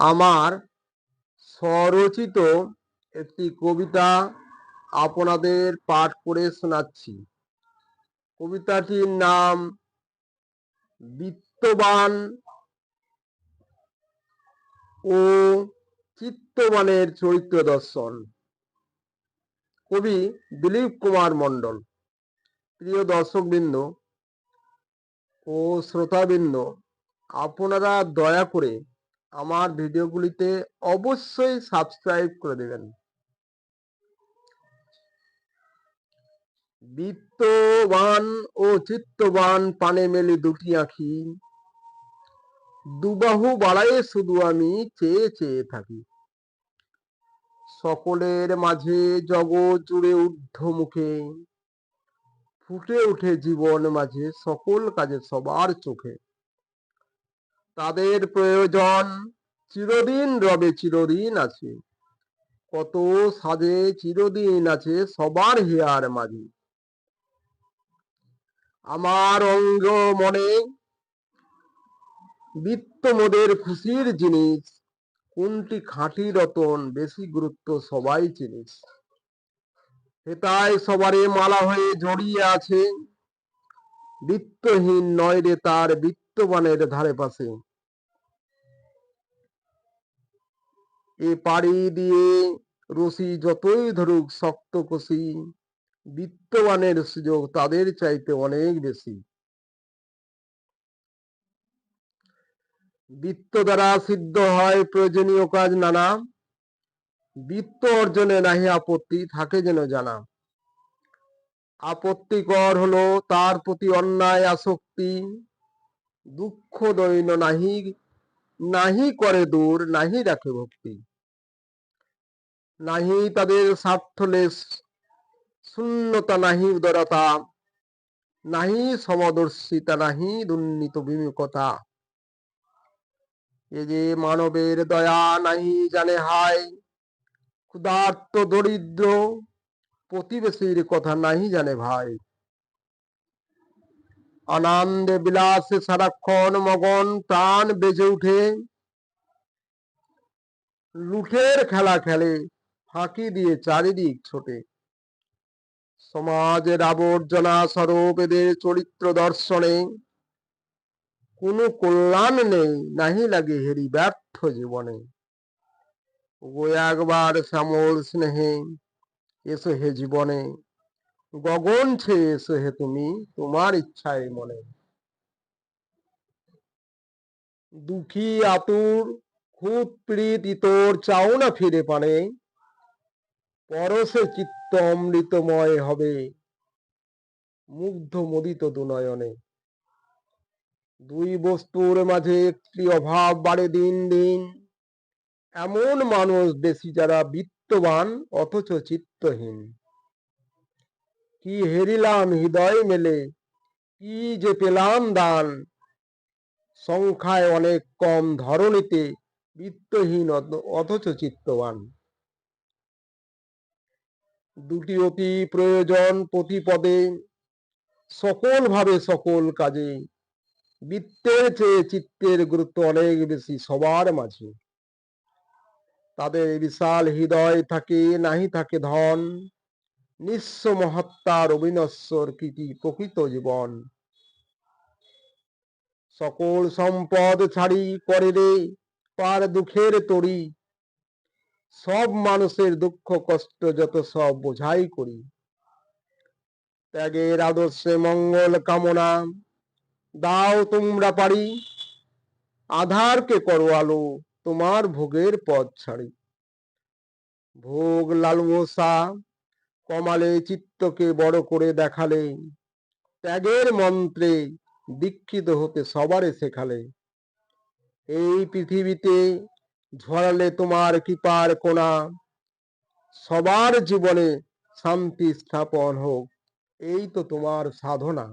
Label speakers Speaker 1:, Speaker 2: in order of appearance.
Speaker 1: আমার স্বরচিত একটি কবিতা আপনাদের পাঠ করে শোনাচ্ছি। কবিতাটির নাম বিত্তবান ও চিত্তবানের চরিত্র দর্শন। কবি দিলীপ কুমার মণ্ডল। প্রিয় দর্শকবৃন্দ ও শ্রোতাবৃন্দ, আপনারা দয়া করে আমার ভিডিওগুলিতে অবশ্যই সাবস্ক্রাইব করে দেবেন। বিত্তবান ও চিত্তবান পানে মেলে দুটি আঁখি, দুবাহু বাড়ায়ে শুধু আমি চেয়ে চেয়ে থাকি। সকলের মাঝে জগৎ জুড়ে ঊর্ধ্বমুখে, ফুটে ওঠে জীবন মাঝে সকল কাজে সবার চোখে। তাদের প্রয়োজন চিরদিন রবে চিরদিন আছে, কত সাজে চিরদিন আছে সবার হিয়ার মাঝে। আমার অঙ্গ মনে বিত্ত মোদের খুশির জিনিস, কোনটি খাঁটি রতন বেশি গুরুত্ব সবাই চিনিস। হেতায় সবারে মালা হয়ে জড়িয়ে আছে, বিত্তহীন নয় রে তার বিত্তবানের ধারে পাশে। এ পাড়ি দিয়ে রশি যতই ধরুক শক্ত কষি, বিত্তবানের সুযোগ তাদের চাইতে অনেক বেশি। বিত্ত দ্বারা সিদ্ধ হয় প্রয়োজনীয় কাজ নানা, বিত্ত অর্জনে নাহি আপত্তি থাকে যেন জানা। আপত্তিকর হলো তার প্রতি অন্যায় আসক্তি, দুঃখ দৈন নাহি নাহি করে দূর নাহি রাখে ভক্তি। নাহি তাদের স্বার্থলেশ শূন্যতা নাহি উদারতা, নাহি সমদর্শিতা নাহি দুর্নীত বিমুখতা। এ যে মানবের দয়া নাহি জানে হায়, ক্ষুধার্ত দরিদ্র প্রতিবেশীর কথা নাহি জানে ভাই। আনন্দে বিলাসে সারাক্ষণ মগন প্রাণ বেজে উঠে, লুঠের খেলা খেলে ফাঁকি দিয়ে চারিদিক ছোটে। সমাজের আবর্জনা স্বরূপ এদের চরিত্র দর্শনে, কোনো কল্যাণ নেই নাহি লাগে হেরি ব্যর্থ জীবনে। গো একবার শ্যামল স্নেহে এসো হে জীবনে, গগন ছেয়ে এসো হে তুমি তোমার ইচ্ছায় মনে। দুঃখী আতুর খুব পীড়িত ইতর চাও না ফিরে পানে, পরশে চিত্ত অমৃতময় হবে মুগ্ধ মোদিত দুনয়নে। দুই বস্তুর মাঝে একটি অভাব বাড়ে দিন দিন, এমন মানুষ বেশি যারা বিত্তবান অথচ চিত্তহীন। কি হেরিলাম হৃদয় মেলে, কি যে পেলাম দান, সংখ্যায় অনেক কম ধরণীতে বিত্তহীন অথচ চিত্তবান। দুটি অতি প্রয়োজন প্রতি পদে, সকল ভাবে সকল কাজে, বিত্তের চেয়ে চিত্তের গুরুত্ব অনেক বেশি সবার মাঝে। তাদের বিশাল হৃদয় থাকে নাহি থাকে ধন, নিঃস্ব মহাত্মার অবিনশ্বর কৃতি প্রকৃত জীবন। সকল সম্পদ ছাড়ি করে রে পার দুঃখের তরি, সব মানুষের দুঃখ কষ্ট যত সব বোঝাই করি। ত্যাগের আদর্শে মঙ্গল কামনা দাও তোমরা পারি, আধারকে করো আলো তোমার ভোগের পথ ছাড়ি। ভোগ লালসা কমালে চিত্তকে বড় করে দেখালে, ত্যাগের মন্ত্রে দীক্ষিত হতে সবারে শেখালে। এই পৃথিবীতে ঝরালে তোমার কৃপার কোনা, সবার জীবনে শান্তি স্থাপন হোক এই তো তোমার সাধনা।